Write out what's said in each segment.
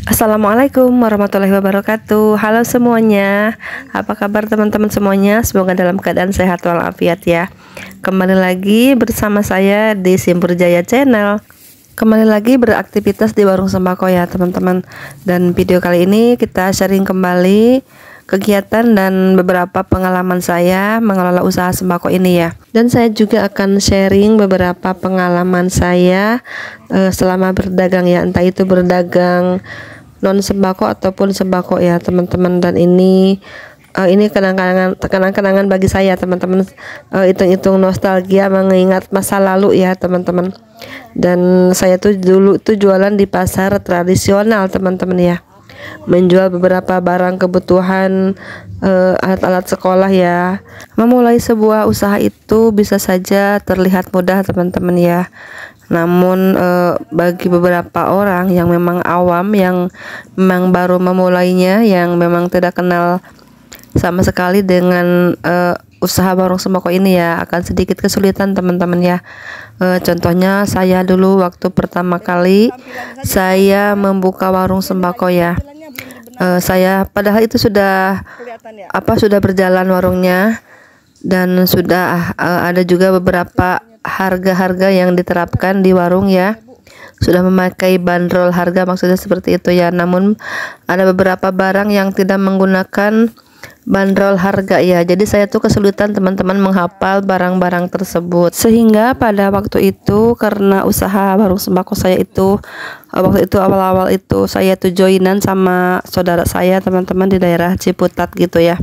Assalamualaikum warahmatullahi wabarakatuh. Halo semuanya, apa kabar teman-teman semuanya? Semoga dalam keadaan sehat walafiat ya. Kembali lagi bersama saya di Simpur Jaya Channel. Kembali lagi beraktivitas di warung sembako ya teman-teman. Dan video kali ini kita sharing kembali kegiatan dan beberapa pengalaman saya mengelola usaha sembako ini ya. Dan saya juga akan sharing beberapa pengalaman saya selama berdagang ya, entah itu berdagang non sembako ataupun sembako ya teman-teman. Dan ini kenang-kenangan bagi saya teman-teman, hitung-hitung nostalgia mengingat masa lalu ya teman-teman. Dan saya tuh dulu tuh jualan di pasar tradisional teman-teman ya, menjual beberapa barang kebutuhan, alat-alat sekolah ya. Memulai sebuah usaha itu bisa saja terlihat mudah teman-teman ya, namun bagi beberapa orang yang memang awam, yang memang baru memulainya, yang memang tidak kenal sama sekali dengan usaha warung sembako ini ya, akan sedikit kesulitan teman-teman ya. Contohnya saya dulu waktu pertama kali saya membuka warung sembako ya, saya padahal itu sudah berjalan warungnya, dan sudah ada juga beberapa harga-harga yang diterapkan di warung ya, sudah memakai bandrol harga, maksudnya seperti itu ya. Namun ada beberapa barang yang tidak menggunakan bandrol harga ya, jadi saya tuh kesulitan teman-teman menghafal barang-barang tersebut. Sehingga pada waktu itu, karena usaha warung sembako saya itu waktu itu awal-awal itu saya tuh joinan sama saudara saya teman-teman di daerah Ciputat gitu ya.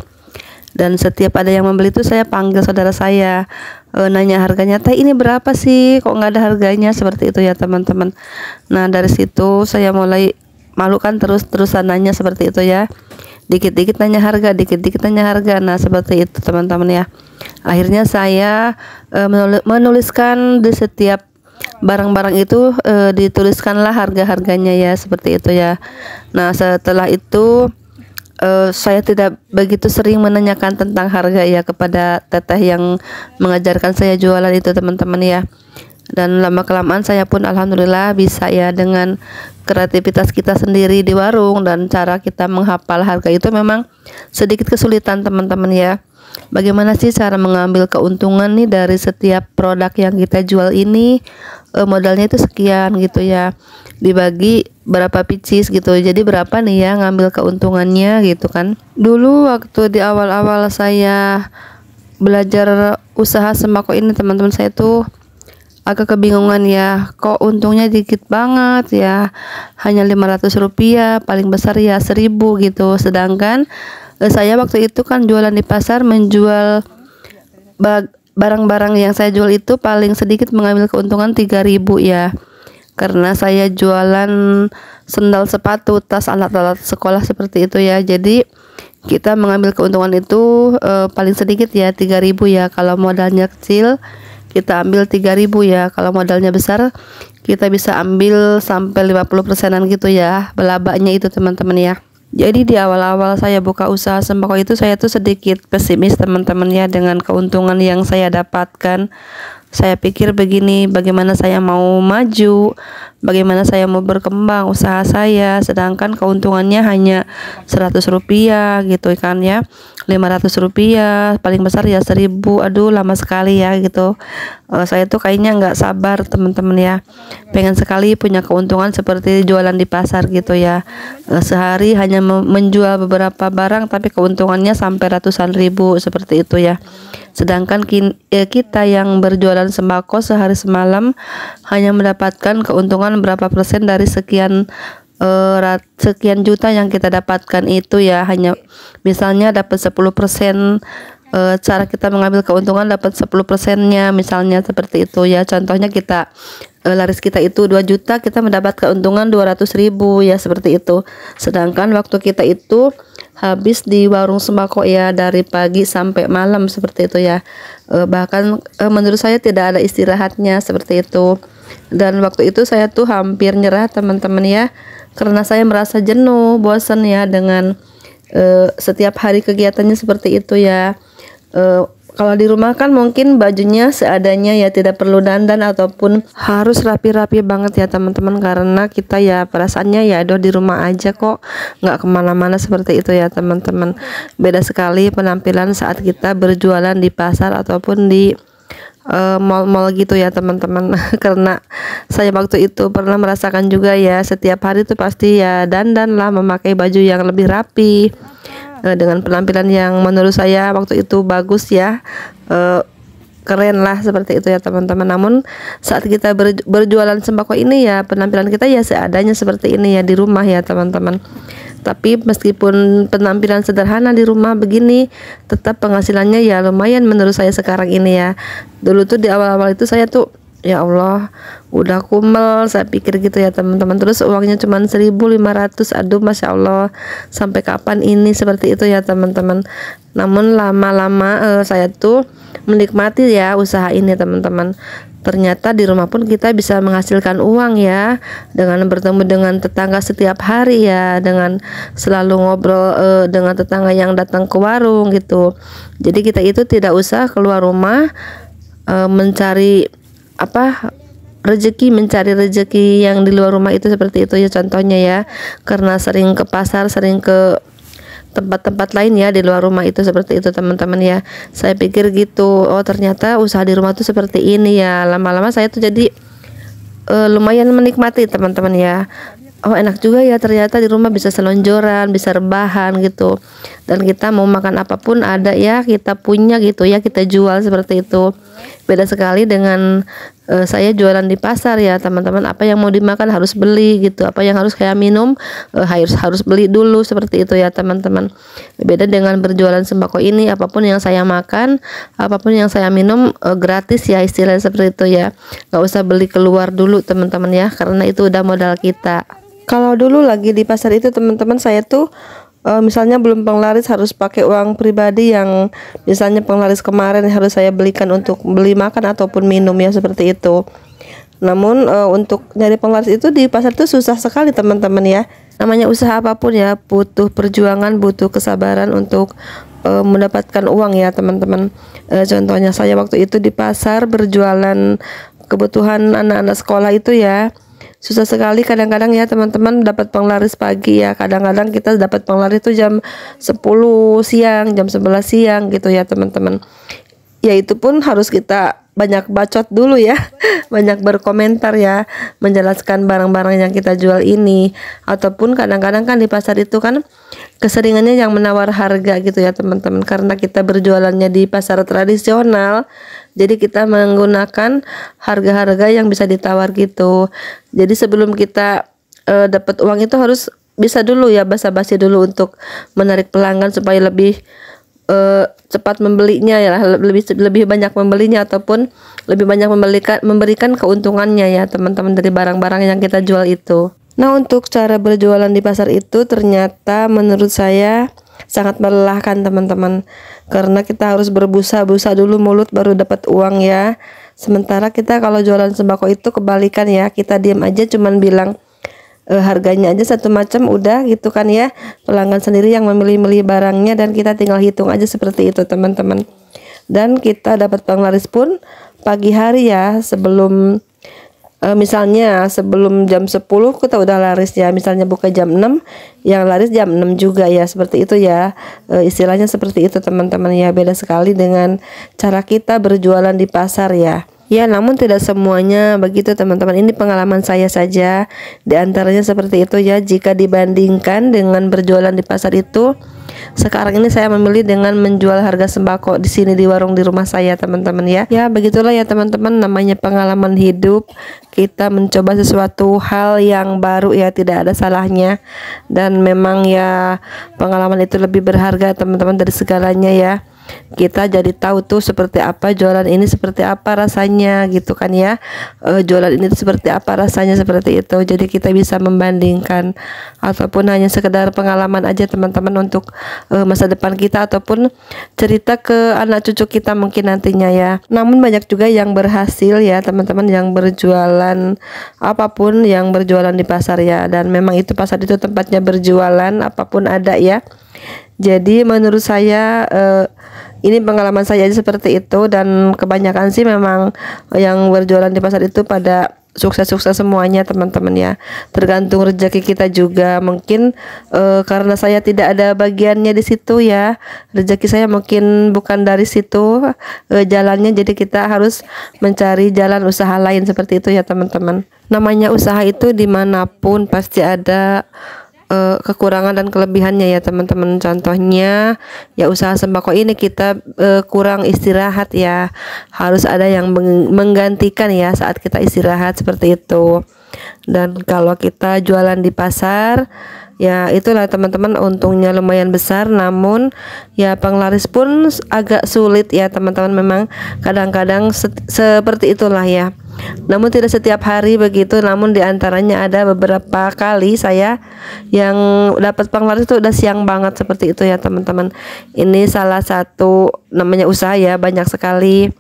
Dan setiap ada yang membeli itu saya panggil saudara saya, nanya harganya, teh ini berapa sih, kok nggak ada harganya, seperti itu ya teman-teman. Nah dari situ saya mulai malu kan, terus-terusan nanya seperti itu ya, dikit-dikit nanya harga, dikit-dikit nanya harga. Nah seperti itu teman-teman ya. Akhirnya saya menuliskan di setiap barang-barang itu, dituliskanlah harga-harganya ya, seperti itu ya. Nah setelah itu saya tidak begitu sering menanyakan tentang harga ya kepada teteh yang mengajarkan saya jualan itu teman-teman ya. Dan lama kelamaan saya pun alhamdulillah bisa ya, dengan kreativitas kita sendiri di warung dan cara kita menghafal harga itu memang sedikit kesulitan teman-teman ya. Bagaimana sih cara mengambil keuntungan nih dari setiap produk yang kita jual ini? Modalnya itu sekian gitu ya, dibagi berapa pieces gitu, jadi berapa nih ya ngambil keuntungannya gitu kan. Dulu waktu di awal-awal saya belajar usaha sembako ini teman-teman, saya tuh agak kebingungan ya, kok untungnya dikit banget ya, hanya 500 rupiah, paling besar ya 1000 gitu. Sedangkan saya waktu itu kan jualan di pasar, menjual barang-barang yang saya jual itu paling sedikit mengambil keuntungan 3000 ya, karena saya jualan sendal, sepatu, tas, alat-alat sekolah seperti itu ya. Jadi kita mengambil keuntungan itu paling sedikit ya 3000 ya. Kalau modalnya kecil kita ambil 3000 ya, kalau modalnya besar kita bisa ambil sampai 50%-an gitu ya, belabaknya itu teman-teman ya. Jadi di awal-awal saya buka usaha sembako itu saya tuh sedikit pesimis teman-teman ya, dengan keuntungan yang saya dapatkan. Saya pikir begini, bagaimana saya mau maju, bagaimana saya mau berkembang usaha saya, sedangkan keuntungannya hanya 100 rupiah gitu kan ya, 500 rupiah, paling besar ya 1000. Aduh lama sekali ya gitu. Saya tuh kayaknya nggak sabar teman-teman ya, pengen sekali punya keuntungan seperti jualan di pasar gitu ya. Sehari hanya menjual beberapa barang tapi keuntungannya sampai ratusan ribu seperti itu ya. Sedangkan kita yang berjualan sembako sehari semalam hanya mendapatkan keuntungan berapa persen dari sekian juta yang kita dapatkan itu ya. Hanya misalnya dapat 10%, cara kita mengambil keuntungan dapat 10%-nya misalnya seperti itu ya. Contohnya kita laris kita itu 2 juta, kita mendapat keuntungan 200.000 ya, seperti itu. Sedangkan waktu kita itu habis di warung sembako ya, dari pagi sampai malam seperti itu ya. Bahkan menurut saya tidak ada istirahatnya seperti itu. Dan waktu itu saya tuh hampir nyerah teman-teman ya, karena saya merasa jenuh, bosan ya dengan setiap hari kegiatannya seperti itu ya. Kalau di rumah kan mungkin bajunya seadanya ya, tidak perlu dandan ataupun harus rapi-rapi banget ya teman-teman, karena kita ya perasaannya ya aduh di rumah aja kok, nggak kemana-mana seperti itu ya teman-teman. Beda sekali penampilan saat kita berjualan di pasar ataupun di mall-mall gitu ya teman-teman. Karena saya waktu itu pernah merasakan juga ya, setiap hari tuh pasti ya dandan lah, memakai baju yang lebih rapi, dengan penampilan yang menurut saya waktu itu bagus ya, keren lah seperti itu ya teman-teman. Namun saat kita berjualan sembako ini ya penampilan kita ya seadanya seperti ini ya di rumah ya teman-teman. Tapi meskipun penampilan sederhana di rumah begini, tetap penghasilannya ya lumayan menurut saya sekarang ini ya. Dulu tuh di awal-awal itu saya tuh ya Allah udah kumel, saya pikir gitu ya teman-teman. Terus uangnya cuma 1.500, aduh masya Allah, sampai kapan ini seperti itu ya teman-teman. Namun lama-lama saya tuh menikmati ya usaha ini teman-teman. Ternyata di rumah pun kita bisa menghasilkan uang ya, dengan bertemu dengan tetangga setiap hari ya, dengan selalu ngobrol dengan tetangga yang datang ke warung gitu. Jadi kita itu tidak usah keluar rumah mencari mencari rezeki yang di luar rumah itu seperti itu ya contohnya ya, karena sering ke pasar, sering ke tempat-tempat lain ya di luar rumah itu seperti itu teman-teman ya. Saya pikir gitu, oh ternyata usaha di rumah tuh seperti ini ya. Lama-lama saya tuh jadi lumayan menikmati teman-teman ya. Oh enak juga ya, ternyata di rumah bisa selonjoran, bisa rebahan gitu, dan kita mau makan apapun ada ya, kita punya gitu ya, kita jual seperti itu. Beda sekali dengan saya jualan di pasar ya teman-teman. Apa yang mau dimakan harus beli gitu, apa yang harus kayak minum harus beli dulu seperti itu ya teman-teman. Beda dengan berjualan sembako ini, apapun yang saya makan, apapun yang saya minum gratis ya, istilahnya seperti itu ya. Nggak usah beli keluar dulu teman-teman ya, karena itu udah modal kita. Kalau dulu lagi di pasar itu teman-teman, saya tuh misalnya belum penglaris harus pakai uang pribadi yang misalnya penglaris kemarin harus saya belikan untuk beli makan ataupun minum ya seperti itu. Namun untuk nyari penglaris itu di pasar itu susah sekali teman-teman ya. Namanya usaha apapun ya butuh perjuangan, butuh kesabaran untuk mendapatkan uang ya teman-teman. Contohnya saya waktu itu di pasar berjualan kebutuhan anak-anak sekolah itu ya. Susah sekali kadang-kadang ya teman-teman dapat penglaris pagi ya. Kadang-kadang kita dapat penglaris itu jam 10 siang, jam 11 siang gitu ya teman-teman. Ya itu pun harus kita banyak bacot dulu ya, banyak berkomentar ya, menjelaskan barang-barang yang kita jual ini. Ataupun kadang-kadang kan di pasar itu kan keseringannya yang menawar harga gitu ya teman-teman, karena kita berjualannya di pasar tradisional. Jadi kita menggunakan harga-harga yang bisa ditawar gitu. Jadi sebelum kita dapat uang itu harus bisa dulu ya basa-basi dulu untuk menarik pelanggan supaya lebih cepat membelinya ya, lebih banyak membelinya ataupun lebih banyak memberikan keuntungannya ya teman-teman dari barang-barang yang kita jual itu. Nah untuk cara berjualan di pasar itu ternyata menurut saya sangat melelahkan teman-teman, karena kita harus berbusa-busa dulu mulut baru dapat uang ya. Sementara kita kalau jualan sembako itu kebalikan ya, kita diam aja cuman bilang harganya aja satu macam udah gitu kan ya, pelanggan sendiri yang memilih-milih barangnya dan kita tinggal hitung aja seperti itu teman-teman. Dan kita dapat penglaris pun pagi hari ya, sebelum misalnya sebelum jam 10 kita udah laris ya, misalnya buka jam 6 yang laris jam 6 juga ya, seperti itu ya. Istilahnya seperti itu teman-teman ya, beda sekali dengan cara kita berjualan di pasar ya. Ya, namun tidak semuanya begitu teman-teman. Ini pengalaman saya saja. Di antaranya seperti itu ya. Jika dibandingkan dengan berjualan di pasar itu, sekarang ini saya memilih dengan menjual harga sembako di sini di warung di rumah saya teman-teman ya. Ya, begitulah ya teman-teman, namanya pengalaman hidup. Kita mencoba sesuatu hal yang baru ya, tidak ada salahnya. Dan memang ya pengalaman itu lebih berharga teman-teman dari segalanya ya. Kita jadi tahu tuh seperti apa jualan ini, seperti apa rasanya gitu kan ya. Jualan ini tuh seperti apa rasanya, seperti itu. Jadi kita bisa membandingkan, ataupun hanya sekedar pengalaman aja teman-teman untuk masa depan kita, ataupun cerita ke anak cucu kita mungkin nantinya ya. Namun banyak juga yang berhasil ya teman-teman, yang berjualan apapun, yang berjualan di pasar ya. Dan memang itu pasar itu tempatnya berjualan apapun ada ya. Jadi menurut saya Ini pengalaman saya aja seperti itu, dan kebanyakan sih memang yang berjualan di pasar itu pada sukses-sukses semuanya teman-teman ya. Tergantung rezeki kita juga. Mungkin karena saya tidak ada bagiannya di situ ya, rezeki saya mungkin bukan dari situ jalannya, jadi kita harus mencari jalan usaha lain seperti itu ya teman-teman. Namanya usaha itu dimanapun pasti ada kekurangan dan kelebihannya ya teman-teman. Contohnya ya usaha sembako ini kita kurang istirahat ya, harus ada yang menggantikan ya saat kita istirahat seperti itu. Dan kalau kita jualan di pasar ya itulah teman-teman, untungnya lumayan besar, namun ya penglaris pun agak sulit ya teman-teman. Memang kadang-kadang seperti itulah ya, namun tidak setiap hari begitu. Namun diantaranya ada beberapa kali saya yang dapat penglaris itu udah siang banget seperti itu ya teman-teman. Ini salah satu namanya usaha ya, banyak sekali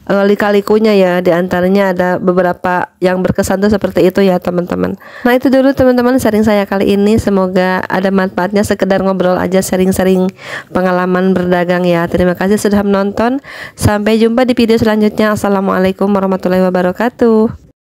lika-likunya ya, diantaranya ada beberapa yang berkesan tuh seperti itu ya teman-teman. Nah itu dulu teman-teman sharing saya kali ini, semoga ada manfaatnya, sekedar ngobrol aja, sharing-sharing pengalaman berdagang ya. Terima kasih sudah menonton, sampai jumpa di video selanjutnya. Assalamualaikum warahmatullahi wabarakatuh.